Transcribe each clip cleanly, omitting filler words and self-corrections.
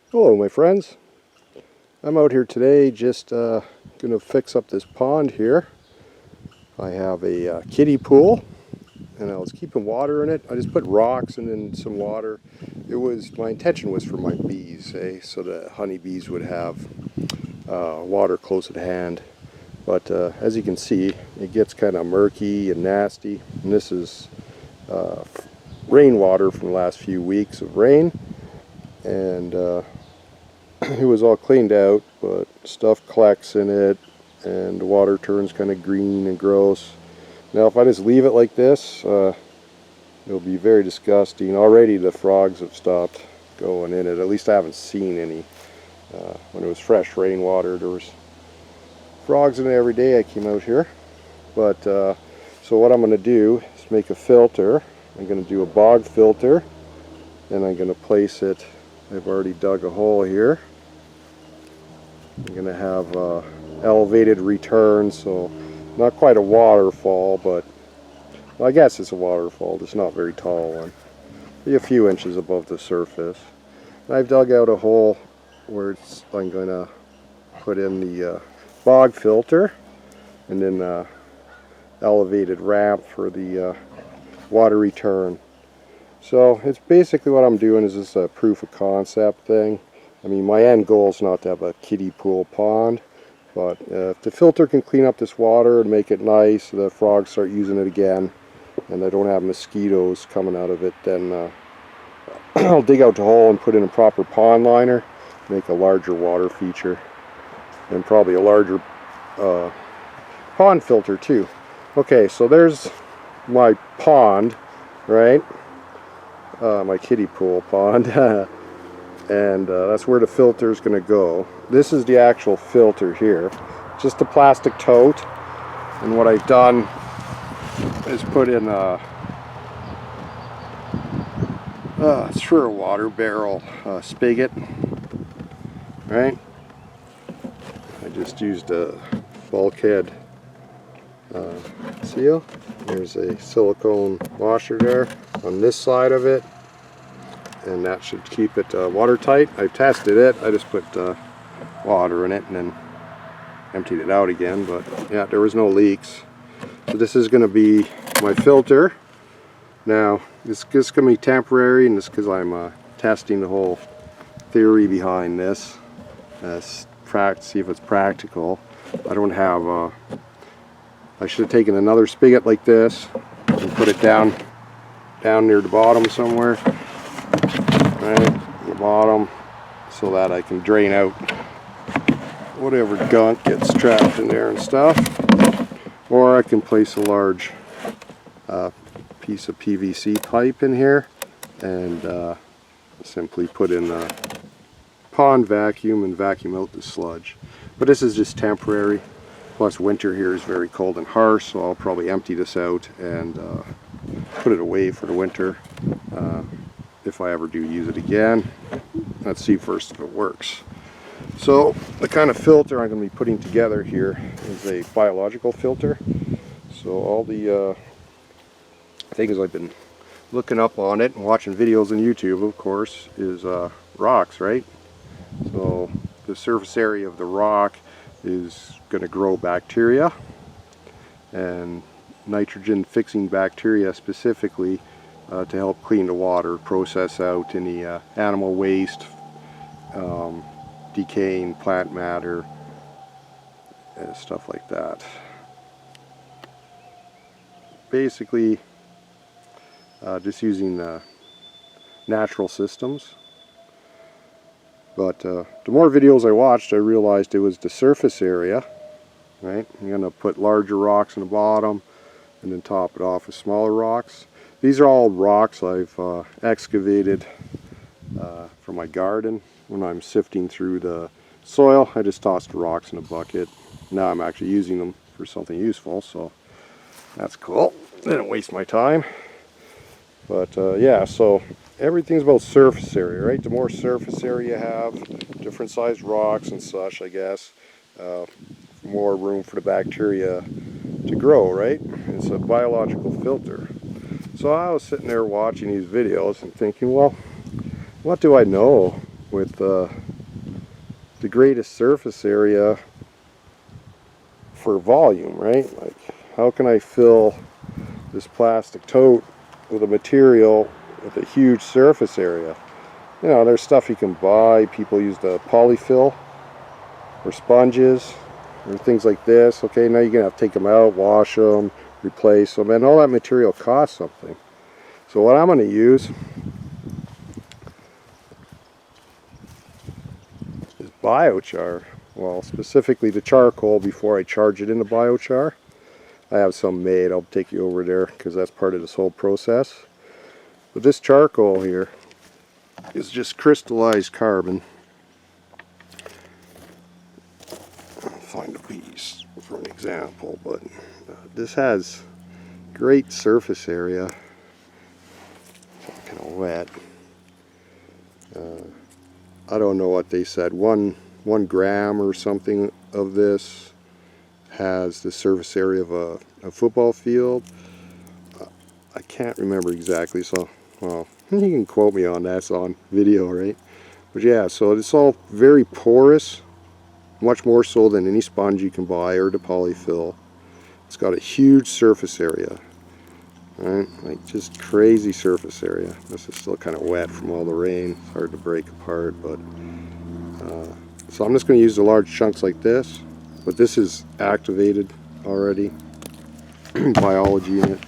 Hello my friends, I'm out here today just going to fix up this pond here. I have a kiddie pool and I was keeping water in it. I just put rocks and then some water. My intention was for my bees, so the honeybees would have water close at hand. But as you can see, it gets kind of murky and nasty, and this is rainwater from the last few weeks of rain, and it was all cleaned out, but stuff collects in it and the water turns kind of green and gross. Now if I just leave it like this, it'll be very disgusting. Already the frogs have stopped going in it. At least I haven't seen any. When it was fresh rainwater, there was frogs in it every day I came out here. But so what I'm going to do is make a filter. I'm going to do a bog filter, and I'm going to place it. I've already dug a hole here. I'm going to have elevated return, so not quite a waterfall, but well, I guess it's a waterfall. It's not a very tall one. Be a few inches above the surface. And I've dug out a hole where I'm going to put in the bog filter, and then elevated ramp for the water return. So it's basically what I'm doing is just a proof of concept thing. I mean, my end goal is not to have a kiddie pool pond, but if the filter can clean up this water and make it nice, the frogs start using it again, and I don't have mosquitoes coming out of it, then I'll dig out the hole and put in a proper pond liner, make a larger water feature, and probably a larger pond filter too. Okay, so there's my pond, right? My kiddie pool pond. And that's where the filter is going to go. This is the actual filter here, just a plastic tote. And what I've done is put in it's for a water barrel spigot, right? I just used a bulkhead seal. There's a silicone washer there on this side of it, and that should keep it watertight. I've tested it. I just put water in it and then emptied it out again, but yeah, there was no leaks. So this is going to be my filter. Now this is going to be temporary, and this because I'm testing the whole theory behind this. See if it's practical. I don't have I should have taken another spigot like this and put it down near the bottom somewhere, right, the bottom, so that I can drain out whatever gunk gets trapped in there and stuff. Or I can place a large piece of PVC pipe in here and simply put in a pond vacuum and vacuum out the sludge. But this is just temporary. Plus winter here is very cold and harsh, so I'll probably empty this out and put it away for the winter if I ever do use it again. Let's see first if it works. So the kind of filter I'm going to be putting together here is a biological filter. So all the things I've been looking up on it and watching videos on YouTube, of course, is rocks, right? So the surface area of the rock is going to grow bacteria, and nitrogen fixing bacteria specifically to help clean the water, process out any animal waste, decaying plant matter, and stuff like that. Basically just using natural systems. But the more videos I watched, I realized it was the surface area, right? I'm going to put larger rocks in the bottom and then top it off with smaller rocks. These are all rocks I've excavated for my garden. When I'm sifting through the soil, I just toss the rocks in a bucket. Now I'm actually using them for something useful, so that's cool. I didn't waste my time. But yeah, so everything's about surface area, right? The more surface area you have, different sized rocks and such, I guess, more room for the bacteria to grow, right? It's a biological filter. So I was sitting there watching these videos and thinking, well, what do I know with the greatest surface area for volume, right? Like, how can I fill this plastic tote with a material with a huge surface area? You know, there's stuff you can buy. People use the polyfill or sponges or things like this. Okay, now you're gonna have to take them out, wash them, replace them, and all that material costs something. So what I'm going to use is biochar. Well, specifically the charcoal before I charge it into biochar. I have some made. I'll take you over there because that's part of this whole process. But this charcoal here is just crystallized carbon. I'll find a piece for an example, but this has great surface area. Kind of wet. I don't know what they said. One gram or something of this has the surface area of a football field. I can't remember exactly, so well, you can quote me on that. It's on video, right? But yeah, so it's all very porous, much more so than any sponge you can buy or the polyfill. It's got a huge surface area. Right, like just crazy surface area. This is still kind of wet from all the rain. It's hard to break apart, but so I'm just going to use the large chunks like this. But this is activated already, biology in it.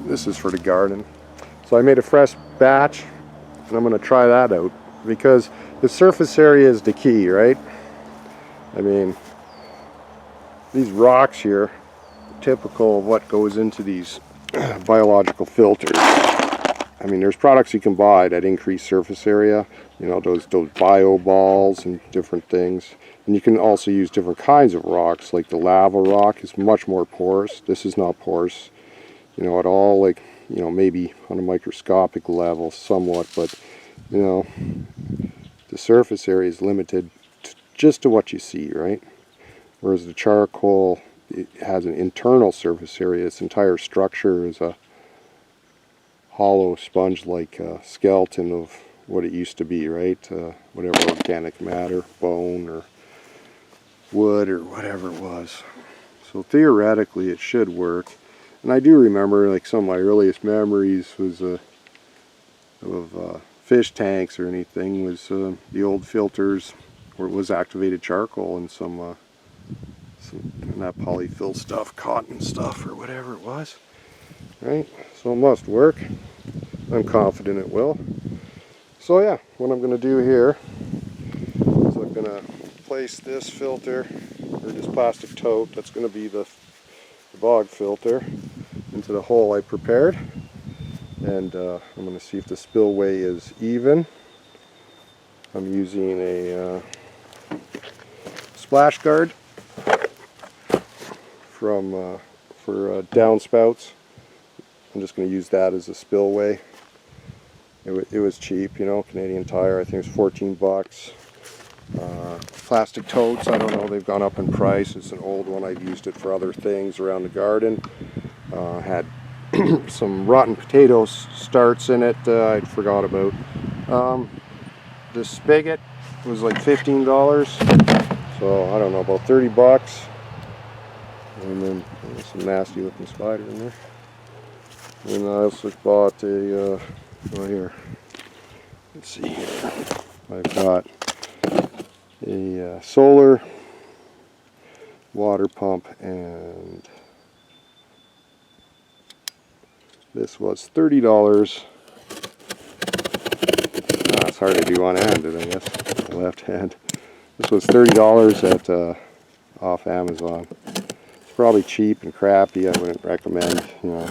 This is for the garden. So I made a fresh batch, and I'm going to try that out because the surface area is the key, right? I mean, these rocks here, typical of what goes into these biological filters. I mean, there's products you can buy that increase surface area, you know, those bio balls and different things. And you can also use different kinds of rocks, like the lava rock is much more porous. This is not porous, you know, at all. Like, you know, maybe on a microscopic level somewhat, but you know, the surface area is limited just to what you see, right? Whereas the charcoal, it has an internal surface area. Its entire structure is a hollow sponge-like skeleton of what it used to be, right? Whatever organic matter, bone or wood or whatever it was. So theoretically it should work. And I do remember, like, some of my earliest memories was of fish tanks or anything was the old filters where it was activated charcoal and some that polyfill stuff, cotton stuff or whatever it was, right? So it must work. I'm confident it will. So yeah, what I'm going to do here is I'm going to place this filter, or this plastic tote, that's going to be the bog filter, into the hole I prepared, and I'm going to see if the spillway is even. I'm using a splash guard for downspouts. I'm just going to use that as a spillway. It was cheap, you know, Canadian Tire. I think it was 14 bucks. Plastic totes, I don't know, they've gone up in price. It's an old one. I've used it for other things around the garden. Had some rotten potato starts in it I forgot about. The spigot was like $15, so I don't know, about 30 bucks. And then there's some nasty looking spider in there. And I also bought a, well, here, let's see here, I've got a solar water pump, and this was $30. It's hard to do one-handed, I guess, left hand. This was $30 at off Amazon. It's probably cheap and crappy. I wouldn't recommend, you know,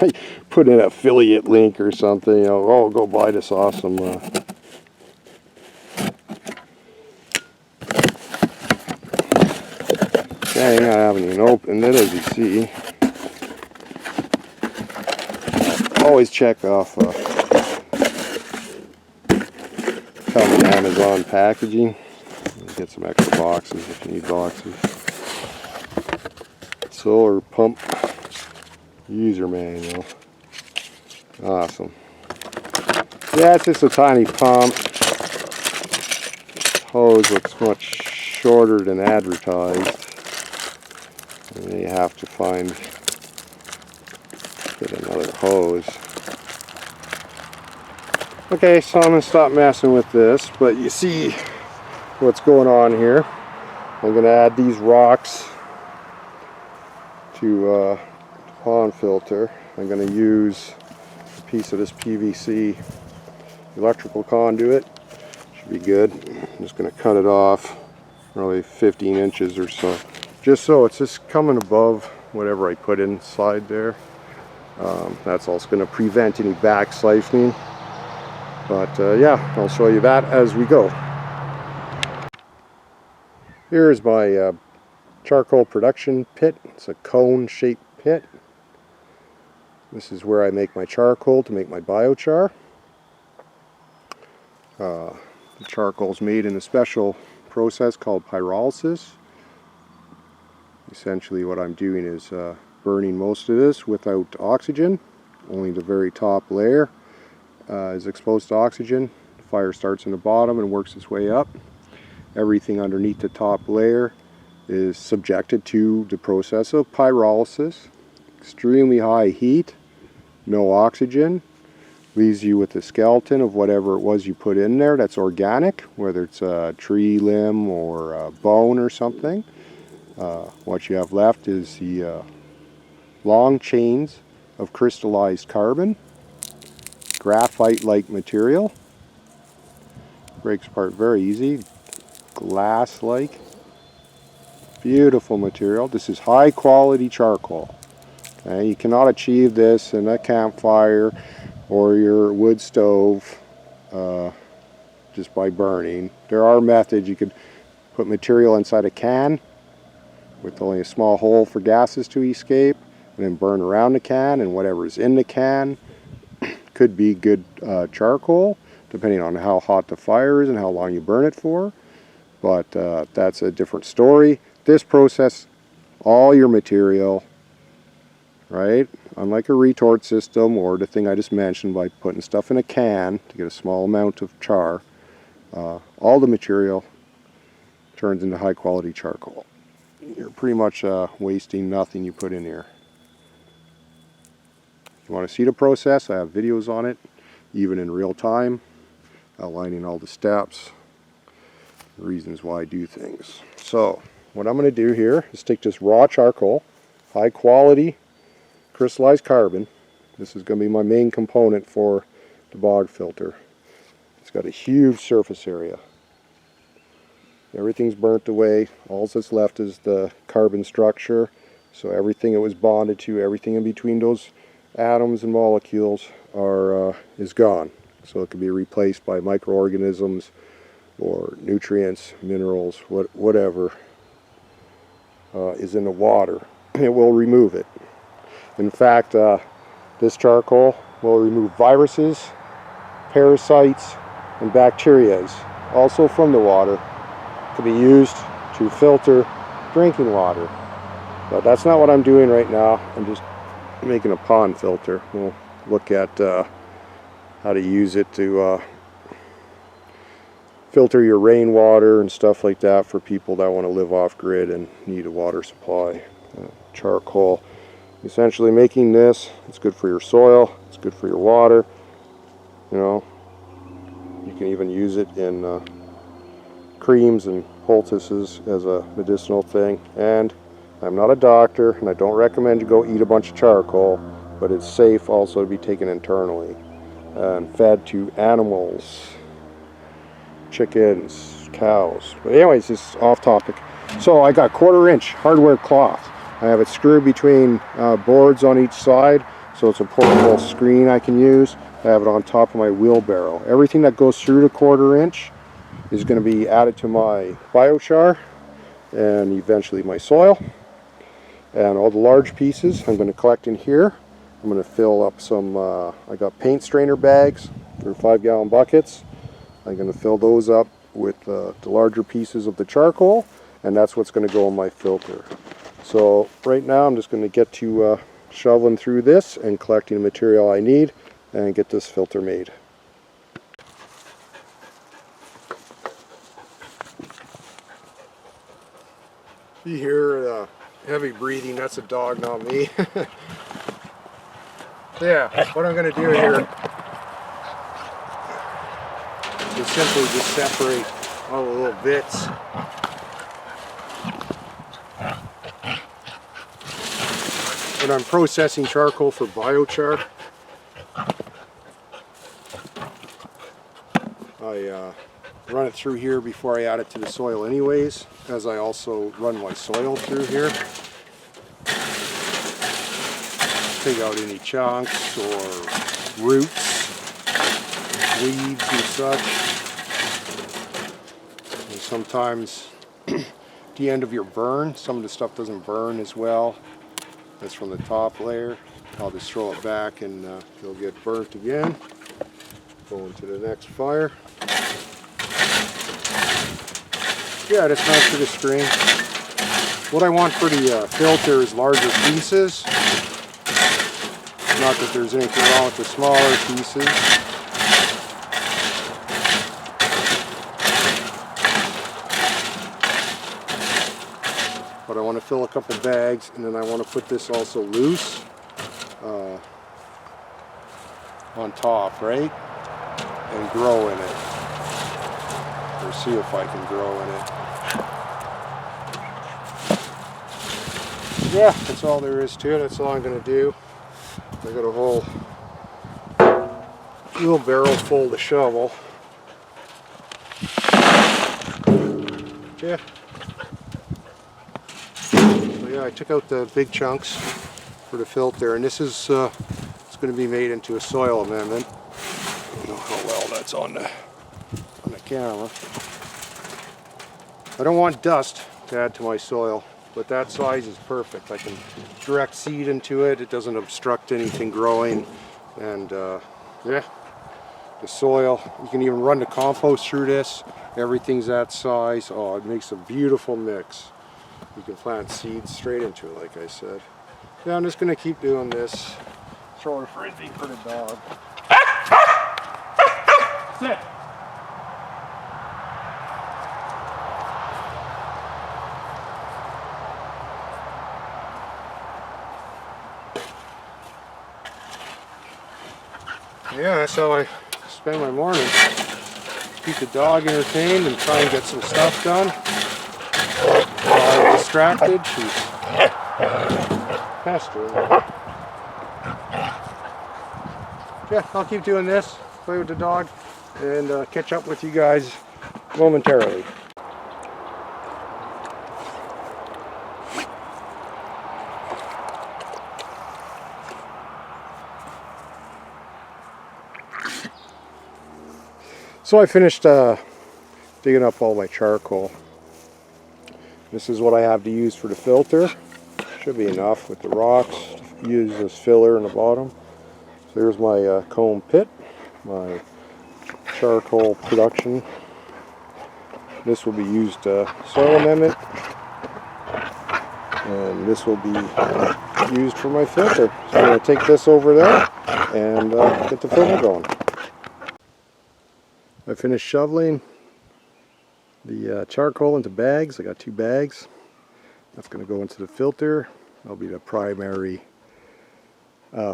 like put in an affiliate link or something, you know, oh, go buy this awesome dang, I haven't even opened it, as you see. Always check off common Amazon packaging. Get some extra boxes if you need boxes. Solar pump user manual. Awesome. Yeah, it's just a tiny pump. hose looks much shorter than advertised. And you have to get another hose. Okay, so I'm going to stop messing with this, but you see what's going on here. I'm going to add these rocks to the pond filter. I'm going to use a piece of this PVC electrical conduit. Should be good. I'm just going to cut it off, probably 15 inches or so, just so it's just coming above whatever I put inside there. That's also going to prevent any back siphoning. But yeah, I'll show you that as we go. Here's my charcoal production pit. It's a cone-shaped pit. This is where I make my charcoal to make my biochar. The charcoal is made in a special process called pyrolysis. Essentially what I'm doing is burning most of this without oxygen. Only the very top layer is exposed to oxygen. The fire starts in the bottom and works its way up. Everything underneath the top layer is subjected to the process of pyrolysis. Extremely high heat, no oxygen, leaves you with the skeleton of whatever it was you put in there that's organic, whether it's a tree limb or a bone or something. What you have left is the long chains of crystallized carbon, graphite-like material, breaks apart very easy, glass-like, beautiful material. This is high quality charcoal. Okay? You cannot achieve this in a campfire or your wood stove just by burning. There are methods. You could put material inside a can with only a small hole for gases to escape and then burn around the can, and whatever's in the can could be good charcoal, depending on how hot the fire is and how long you burn it for. But that's a different story. This process, all your material, right, unlike a retort system or the thing I just mentioned by putting stuff in a can to get a small amount of char, all the material turns into high quality charcoal. You're pretty much wasting nothing you put in here. If you want to see the process, I have videos on it, even in real time, outlining all the steps, the reasons why I do things. So what I'm going to do here is take this raw charcoal, high quality crystallized carbon. This is going to be my main component for the bog filter. It's got a huge surface area. Everything's burnt away. All that's left is the carbon structure. So everything it was bonded to, everything in between those atoms and molecules is gone. So it can be replaced by microorganisms or nutrients, minerals, whatever is in the water. It will remove it. In fact, this charcoal will remove viruses, parasites, and bacteria, also from the water. It can be used to filter drinking water. But that's not what I'm doing right now. I'm just making a pond filter. We'll look at how to use it to filter your rainwater and stuff like that for people that want to live off grid and need a water supply. Charcoal, essentially making this, it's good for your soil, it's good for your water. You know, you can even use it in creams and poultices as a medicinal thing. And I'm not a doctor, and I don't recommend you go eat a bunch of charcoal, but it's safe also to be taken internally and fed to animals, chickens, cows. But anyways, this is off topic. So I got 1/4 inch hardware cloth. I have it screwed between boards on each side, so it's a portable screen I can use. I have it on top of my wheelbarrow. Everything that goes through the 1/4 inch is going to be added to my biochar and eventually my soil. And all the large pieces I'm going to collect in here. I'm going to fill up some, I got paint strainer bags for 5-gallon buckets. I'm going to fill those up with the larger pieces of the charcoal, and that's what's going to go in my filter. So right now I'm just going to get to shoveling through this and collecting the material I need and get this filter made. You hear heavy breathing, that's a dog, not me. Yeah, what I'm going to do here is simply just separate all the little bits. When I'm processing charcoal for biochar, I run it through here before I add it to the soil anyways, as I also run my soil through here. Take out any chunks or roots, weeds and such. And sometimes at the end of your burn, some of the stuff doesn't burn as well. That's from the top layer. I'll just throw it back and it'll get burnt again. Going to the next fire. Yeah, that's nice for the string. What I want for the filter is larger pieces. Not that there's anything wrong with the smaller pieces. But I want to fill a couple bags, and then I want to put this also loose on top, right? And grow in it. Or see if I can grow in it. Yeah, that's all there is to it. That's all I'm going to do. I got a whole wheelbarrow full to shovel. Yeah. So yeah, I took out the big chunks for the filter, and this is it's going to be made into a soil amendment. I don't know how well that's on the camera. I don't want dust to add to my soil, but that size is perfect. I can direct seed into it. It doesn't obstruct anything growing, and yeah, the soil. You can even run the compost through this. Everything's that size. Oh, it makes a beautiful mix. You can plant seeds straight into it, like I said. Yeah, I'm just going to keep doing this. Throw a frisbee for the dog. Sit. Yeah, that's how I spend my morning. Keep the dog entertained and try and get some stuff done. While I'm distracted, she's pestering. Yeah, I'll keep doing this, play with the dog, and catch up with you guys momentarily. So I finished digging up all my charcoal. This is what I have to use for the filter. Should be enough with the rocks. Use as filler in the bottom. So here's my comb pit, my charcoal production. This will be used soil amendment, and this will be used for my filter. So I'm going to take this over there and get the filter going. I finished shoveling the charcoal into bags. I got 2 bags. That's going to go into the filter. That'll be the primary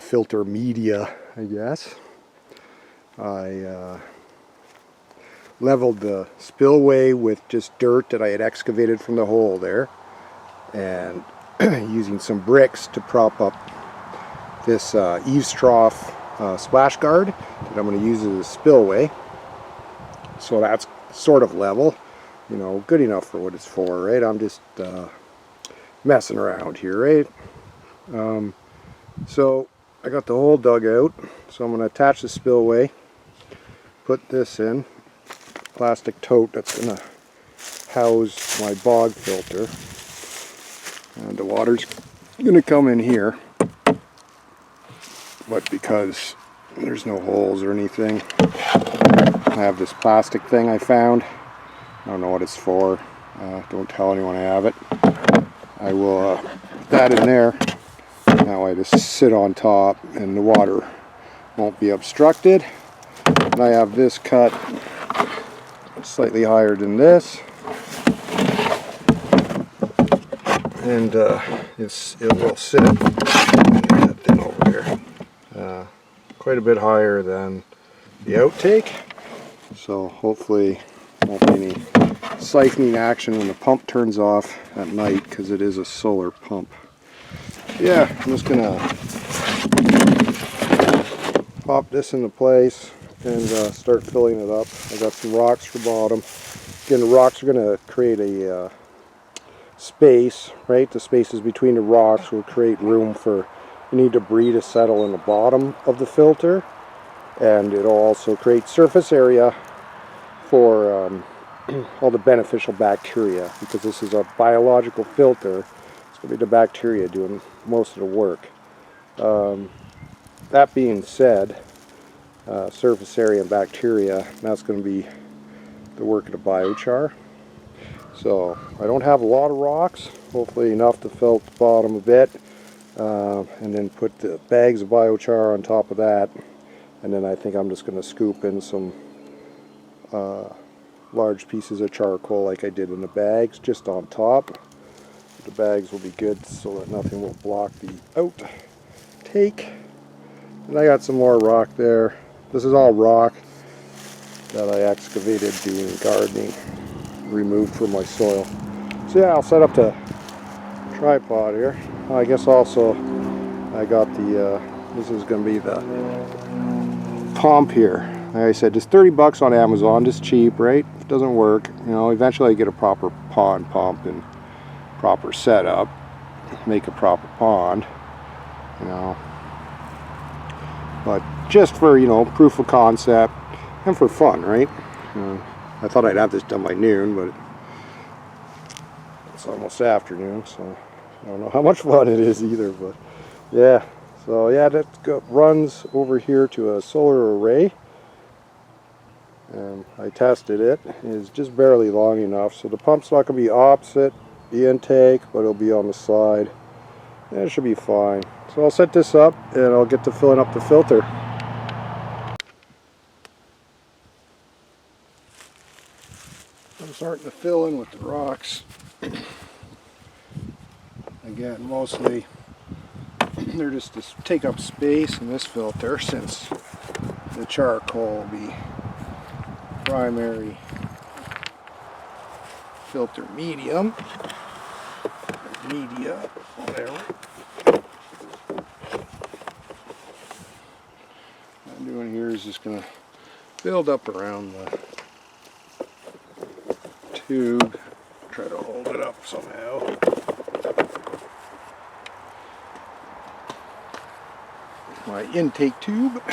filter media, I guess. I leveled the spillway with just dirt that I had excavated from the hole there, and using some bricks to prop up this eaves trough splash guard that I'm going to use as a spillway. So that's sort of level, you know, good enough for what it's for, right? I'm just messing around here, right? So I got the hole dug out, so I'm going to attach the spillway, put this in, plastic tote that's going to house my bog filter, and the water's going to come in here, but because there's no holes or anything, I have this plastic thing I found. I don't know what it's for. Don't tell anyone I have it. I will put that in there. Now I just sit on top and the water won't be obstructed. And I have this cut slightly higher than this. and it will sit that thing over there quite a bit higher than the outtake, so hopefully won't be any siphoning action when the pump turns off at night, because it is a solar pump. Yeah, I'm just gonna pop this into place and start filling it up. I got some rocks for bottom. Again, the rocks are gonna create a space, right? The spaces between the rocks will create room for any debris to settle in the bottom of the filter, and it'll also create surface area for all the beneficial bacteria, because this is a biological filter. It's going to be the bacteria doing most of the work. That being said, surface area and bacteria, that's going to be the work of the biochar. So I don't have a lot of rocks, hopefully enough to fill the bottom a bit, and then put the bags of biochar on top of that, and then I think I'm just going to scoop in some large pieces of charcoal like I did in the bags just on top. The bags will be good so that nothing will block the outtake. And I got some more rock there. This is all rock that I excavated doing gardening, removed from my soil. So yeah, I'll set up the tripod here. I guess also I got the this is going to be the pump here. Like I said, just 30 bucks on Amazon, just cheap, right? If it doesn't work, you know, eventually I get a proper pond pump and proper setup, make a proper pond, you know. But just for, you know, proof of concept and for fun, right? I thought I'd have this done by noon, but it's almost afternoon, so I don't know how much fun it is either. But yeah, so yeah, that runs over here to a solar array. And I tested it. It's just barely long enough, so the pump's not going to be opposite the intake, but it'll be on the side. And it should be fine. So I'll set this up and I'll get to filling up the filter. I'm starting to fill in with the rocks. Again, mostly they're just to take up space in this filter, since the charcoal will be primary filter medium, whatever. What I'm doing here is just going to build up around the tube, try to hold it up somehow. My intake tube.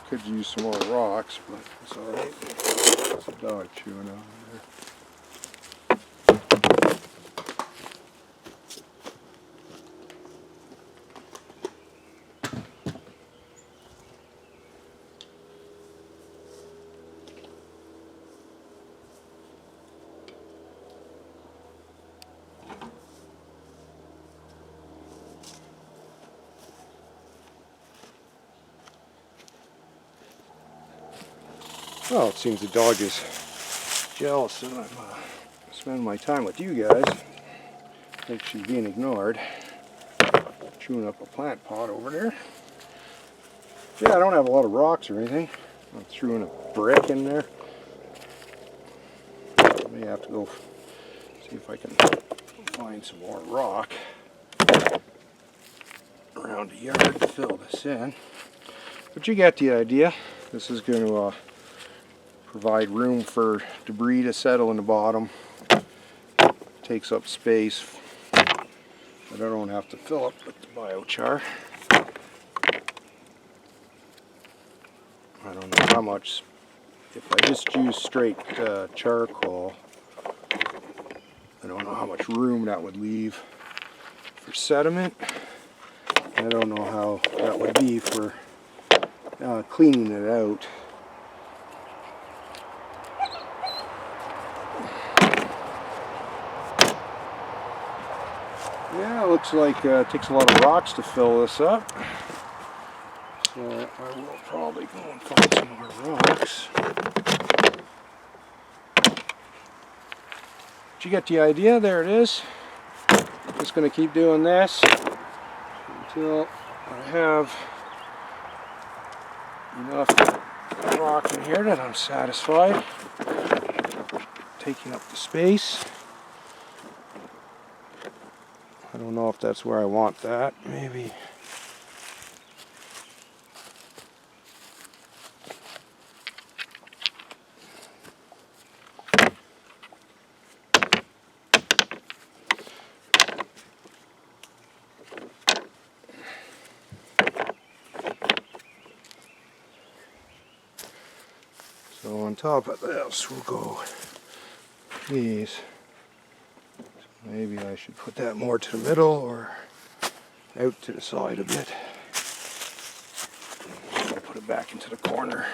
Could use some more rocks, but it's alright. There's a dog chewing on there. Well, it seems the dog is jealous that I'm spending my time with you guys. I think she's being ignored. Chewing up a plant pot over there. Yeah, I don't have a lot of rocks or anything. I threw in a brick in there. I may have to go see if I can find some more rock around the yard to fill this in. But you get the idea. This is going to provide room for debris to settle in the bottom. Takes up space, but I don't have to fill up with the biochar. I don't know how much. If I just use straight charcoal, I don't know how much room that would leave for sediment. I don't know how that would be for cleaning it out. Yeah, it looks like it takes a lot of rocks to fill this up. So I will probably go and find some more rocks. Did you get the idea? There it is. Just going to keep doing this until I have enough rock in here that I'm satisfied. Taking up the space. I don't know if that's where I want that. Maybe. So on top of this we'll go these. So maybe I should put that more to the middle or out to the side a bit. I'll put it back into the corner.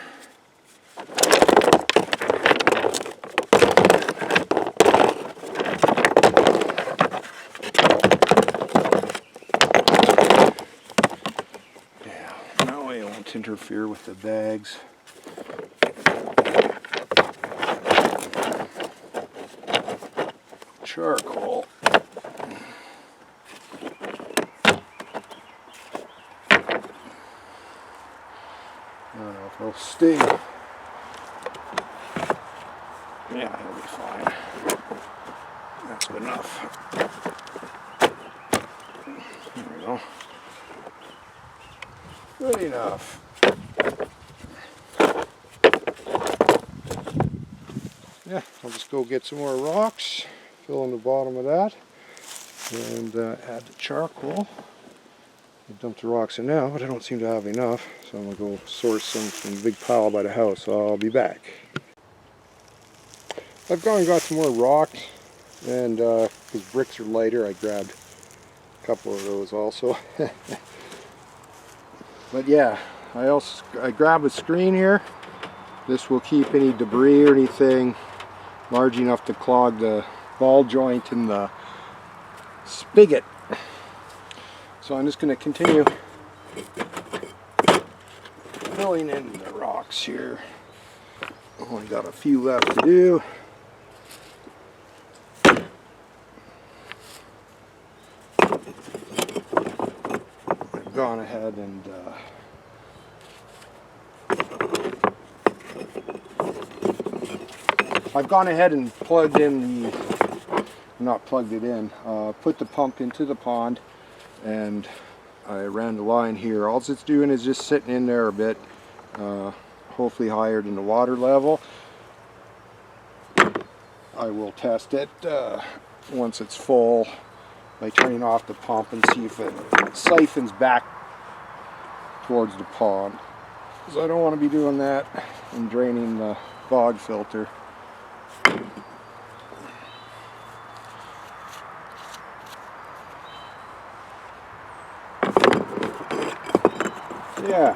Yeah, that way it won't interfere with the bags. Charcoal. I don't know if it'll stay. Yeah, it'll be fine. That's good enough. There we go. Good enough. Yeah, I'll just go get some more rocks, fill in the bottom of that, and add the charcoal. I dumped the rocks in now, but I don't seem to have enough, so I'm going to go source some from the big pile by the house, so I'll be back. I've gone and got some more rocks, and because bricks are lighter, I grabbed a couple of those also. But yeah, I grabbed a screen here. This will keep any debris or anything large enough to clog the ball joint in the spigot. So I'm just going to continue filling in the rocks here. Only got a few left to do. I've gone ahead and plugged in put the pump into the pond, and I ran the line here. All it's doing is just sitting in there a bit, hopefully higher than the water level. I will test it once it's full by turning off the pump and see if it siphons back towards the pond, because I don't want to be doing that and draining the bog filter. Yeah,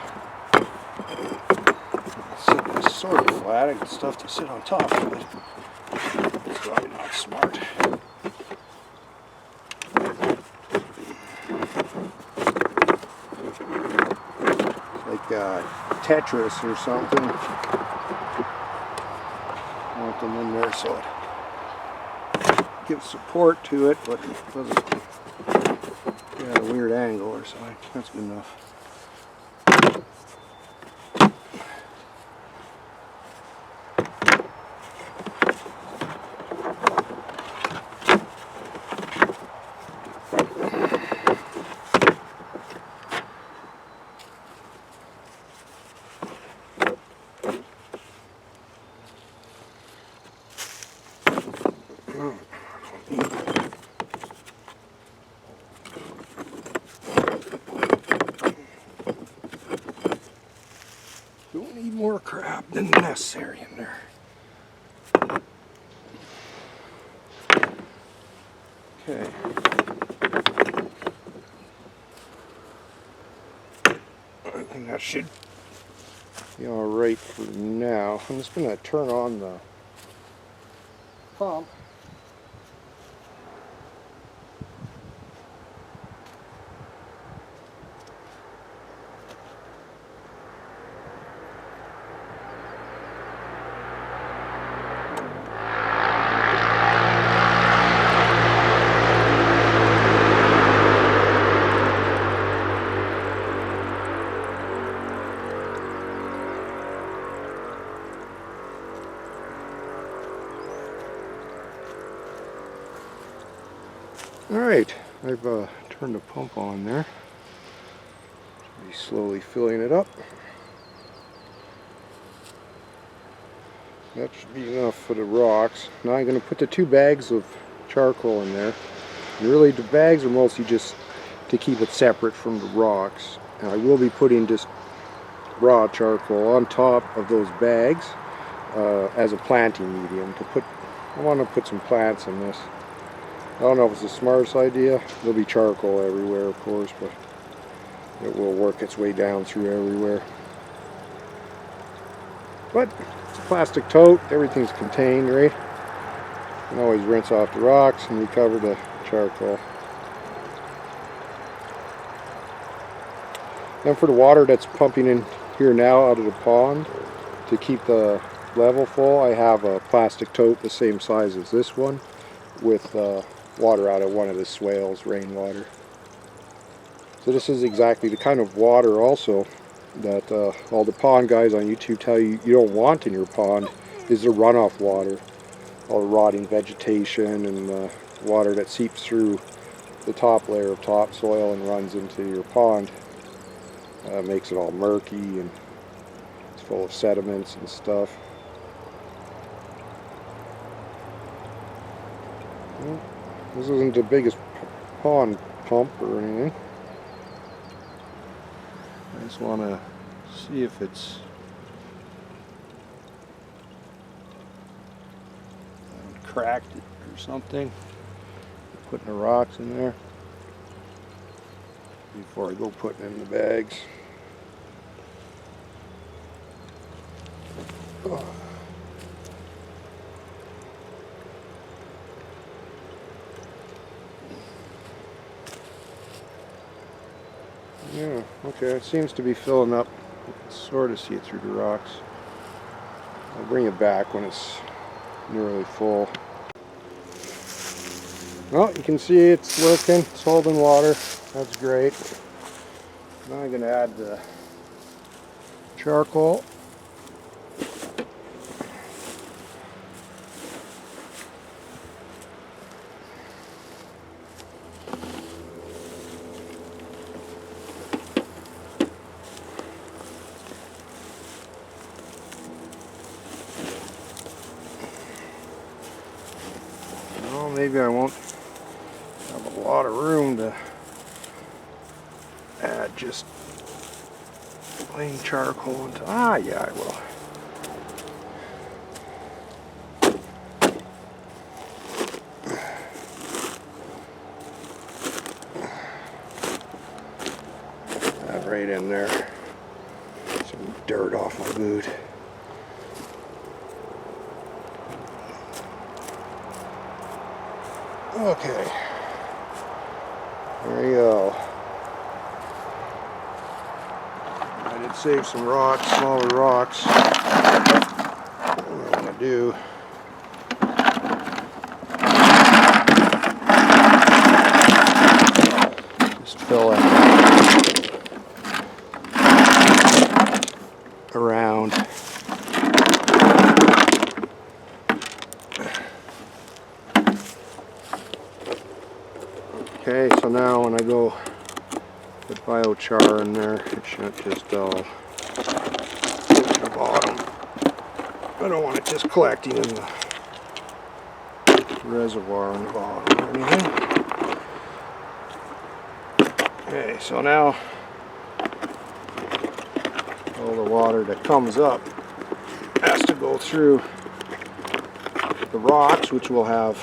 it's sort of flat. I got stuff to sit on top of it. It's probably not smart. It's like Tetris or something. I want them in there so it gives support to it, but it doesn't get a weird angle or something. That's good enough. Don't need more crap than necessary in there. Okay. I think that should be alright for now. I'm just going to turn on the pump. Alright, I've turned the pump on there. Be slowly filling it up. That should be enough for the rocks. Now I'm going to put the 2 bags of charcoal in there. And really the bags are mostly just to keep it separate from the rocks. And I will be putting just raw charcoal on top of those bags as a planting medium. I want to put some plants in this. I don't know if it's the smartest idea. There'll be charcoal everywhere, of course, but it will work its way down through everywhere. But it's a plastic tote, everything's contained, right? You can always rinse off the rocks and recover the charcoal. Then for the water that's pumping in here now out of the pond, to keep the level full, I have a plastic tote the same size as this one with water out of one of the swales, rainwater. So this is exactly the kind of water also that all the pond guys on YouTube tell you you don't want in your pond, is the runoff water. All the rotting vegetation and water that seeps through the top layer of topsoil and runs into your pond. Makes it all murky and it's full of sediments and stuff. Well, this isn't the biggest pond pump or anything. I just want to see if it's cracked it or something. Putting the rocks in there before I go putting in the bags. Oh. Yeah, okay, it seems to be filling up. You can sort of see it through the rocks. I'll bring it back when it's nearly full. Well, you can see it's working, it's holding water. That's great. Now I'm going to add the charcoal. Well, maybe I won't have a lot of room to add just plain charcoal into. Yeah, I will. That right in there. Some dirt off my boot. Okay. There you go. I did save some rocks, smaller rocks. What I'm going to do, just fill it around. Okay, so now when I go put biochar in there, it shouldn't just all go to the bottom. I don't want it just collecting in the reservoir on the bottom or anything. Okay, so now all the water that comes up has to go through the rocks, which will have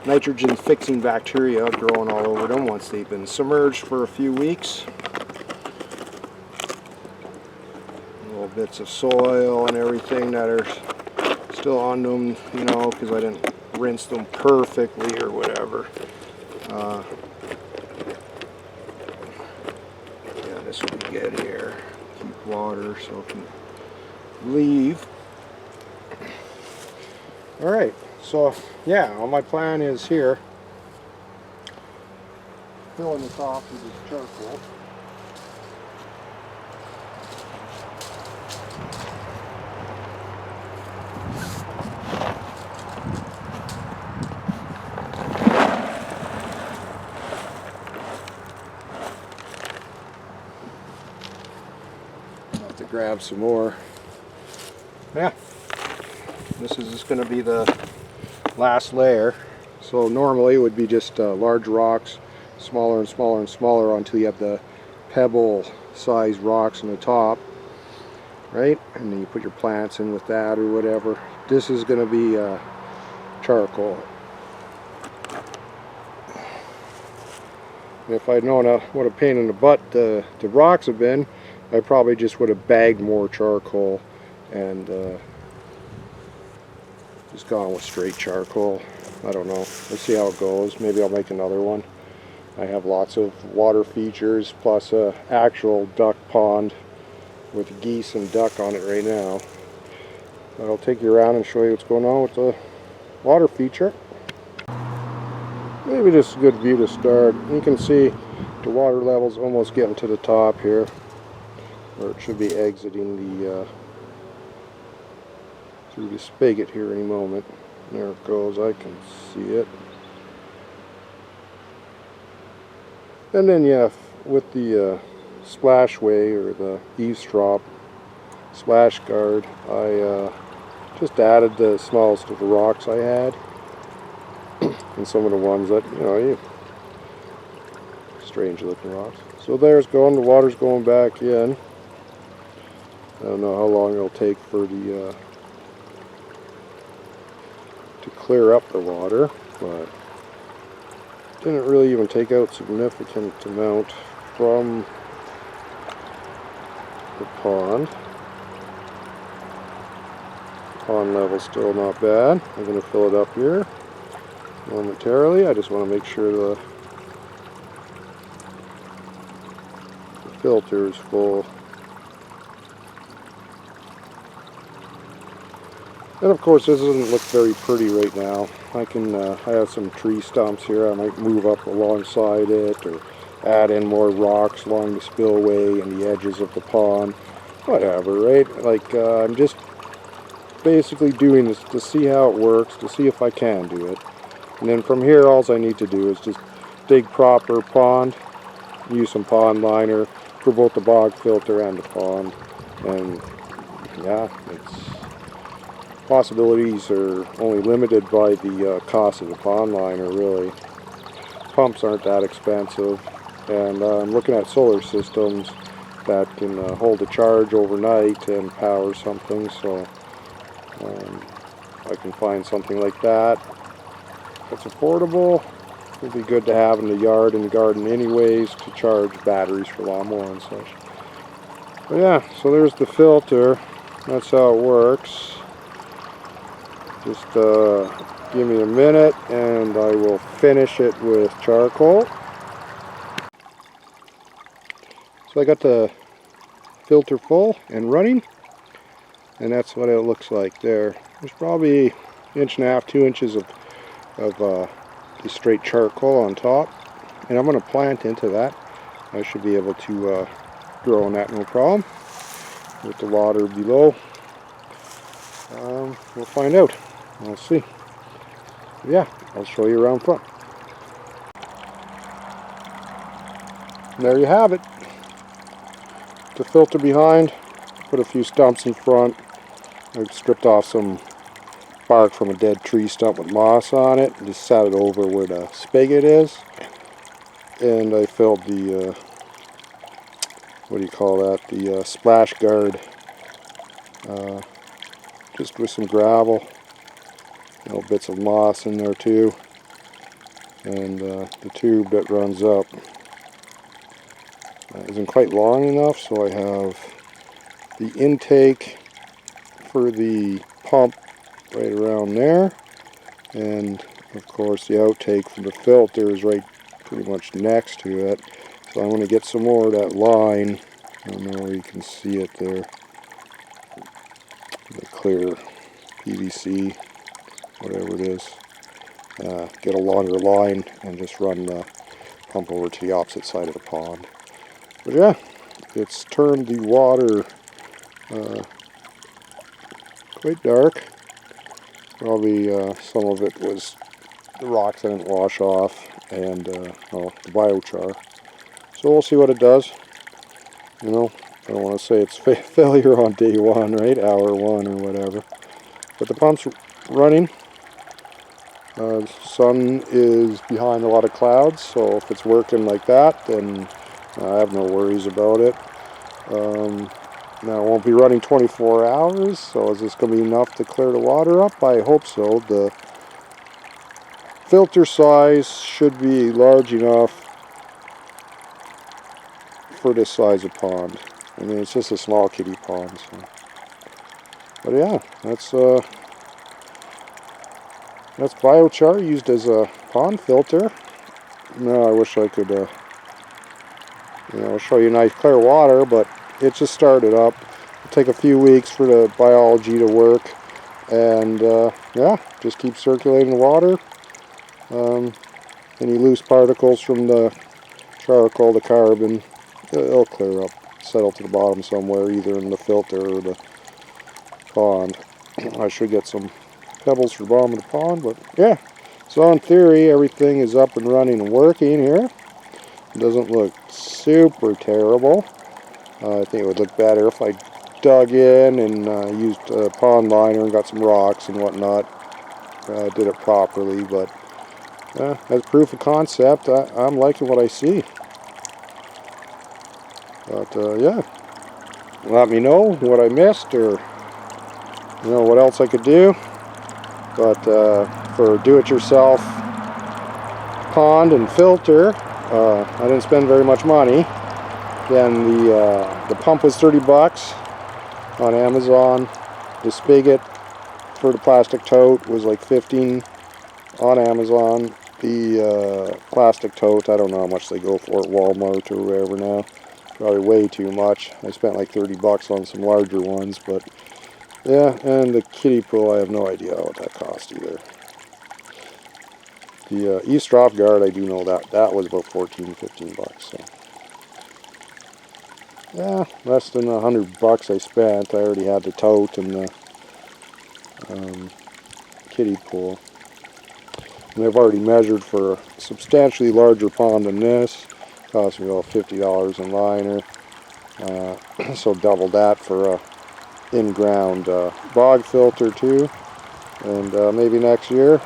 nitrogen fixing bacteria growing all over them once they've been submerged for a few weeks. Little bits of soil and everything that are still on them, you know, because I didn't rinse them perfectly or whatever. Yeah, this will be good here. Keep water so it can leave. Alright. So, yeah, all my plan is here, filling this off with this charcoal. grab some more. Yeah, this is just going to be the last layer. So normally it would be just large rocks, smaller and smaller and smaller until you have the pebble sized rocks on the top, right? And then you put your plants in with that or whatever. This is going to be charcoal. And if I'd known what a pain in the butt the rocks have been, I probably just would have bagged more charcoal and just gone with straight charcoal. I don't know. Let's see how it goes. Maybe I'll make another one. I have lots of water features plus a actual duck pond with geese and duck on it right now. I'll take you around and show you what's going on with the water feature. Maybe this is a good view to start. You can see the water level's almost getting to the top here, or it should be exiting the through the spigot here any moment. There it goes. I can see it. And then yeah, with the splashway or the eavesdrop splash guard, I just added the smallest of the rocks I had, and some of the ones that, you know, strange looking rocks. So there's going, the water's going back in. I don't know how long it'll take for the to clear up the water, but didn't really even take out significant amount from the pond. Pond level still not bad. I'm going to fill it up here momentarily. I just want to make sure the filter is full. And of course this doesn't look very pretty right now. I have some tree stumps here. I might move up alongside it or add in more rocks along the spillway and the edges of the pond. Whatever, right? Like I'm just basically doing this to see how it works, to see if I can do it. And then from here all I need to do is just dig proper pond, use some pond liner for both the bog filter and the pond. And yeah, possibilities are only limited by the cost of the pond liner, really. Pumps aren't that expensive, and I'm looking at solar systems that can hold a charge overnight and power something, so I can find something like that that's affordable. It'd be good to have in the yard and the garden anyways, to charge batteries for lawnmower and such. But yeah, so there's the filter. That's how it works. Just give me a minute and I will finish it with charcoal. So I got the filter full and running, and that's what it looks like there. There's probably 1.5 to 2 inches of the straight charcoal on top, and I'm going to plant into that. I should be able to grow on that no problem with the water below. We'll find out. We'll see. Yeah, I'll show you around front. And there you have it. The filter behind, put a few stumps in front. I've stripped off some bark from a dead tree stump with moss on it and just sat it over where the spigot is. And I filled the, what do you call that, the splash guard just with some gravel. Little bits of moss in there too, and the tube that runs up isn't quite long enough, so I have the intake for the pump right around there, and of course the outtake from the filter is right pretty much next to it. So I'm going to get some more of that line. I don't know where you can see it there, the clear PVC, whatever it is. Get a longer line and just run the pump over to the opposite side of the pond. But yeah, it's turned the water quite dark. Probably some of it was the rocks I didn't wash off, and well, the biochar. So we'll see what it does. You know, I don't want to say it's failure on day one, right? Hour one or whatever. But the pump's running. The sun is behind a lot of clouds, so if it's working like that, then I have no worries about it. Now, it won't be running 24 hours, so is this going to be enough to clear the water up? I hope so. The filter size should be large enough for this size of pond. I mean, it's just a small kiddie pond. So. But yeah, that's biochar used as a pond filter. Now, I wish I could, show you nice clear water, but it just started up. It'll take a few weeks for the biology to work, and yeah, just keep circulating the water. Any loose particles from the charcoal, the carbon, it'll clear up, settle to the bottom somewhere, either in the filter or the pond. I should get some pebbles for the bottom of the pond, but yeah. So in theory, everything is up and running and working here. It doesn't look super terrible. I think it would look better if I dug in and used a pond liner and got some rocks and whatnot. Did it properly, but as proof of concept, I'm liking what I see. But yeah, let me know what I missed or what else I could do. But for do-it-yourself pond and filter, I didn't spend very much money. Again, the pump was 30 bucks on Amazon. The spigot for the plastic tote was like 15 on Amazon. The plastic tote, I don't know how much they go for at Walmart or wherever now. Probably way too much. I spent like 30 bucks on some larger ones, but yeah, and the kiddie pool, I have no idea what that cost either. The eavesdrop guard, I do know that was about 14, 15 bucks. So yeah, less than 100 bucks I spent. I already had the tote and the kiddie pool. And I've already measured for a substantially larger pond than this. Cost me about $50 in liner. So double that for a in-ground bog filter too. And maybe next year,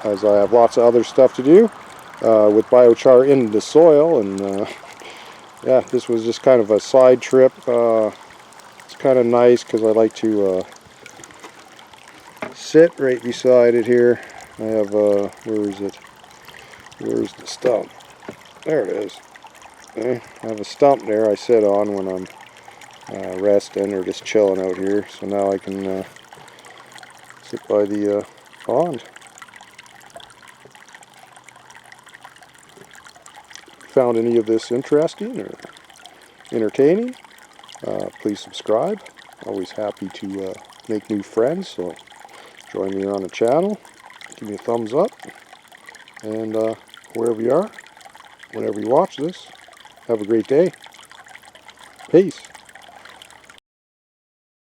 as I have lots of other stuff to do with biochar in the soil. And yeah, this was just kind of a side trip. It's kind of nice because I like to sit right beside it here. I have where is it? Where's the stump? There it is. Okay. I have a stump there I sit on when I'm resting or just chilling out here. So now I can sit by the pond. Found any of this interesting or entertaining? Please subscribe. Always happy to make new friends. So join me on the channel. Give me a thumbs up. And wherever you are, whenever you watch this, have a great day. Peace.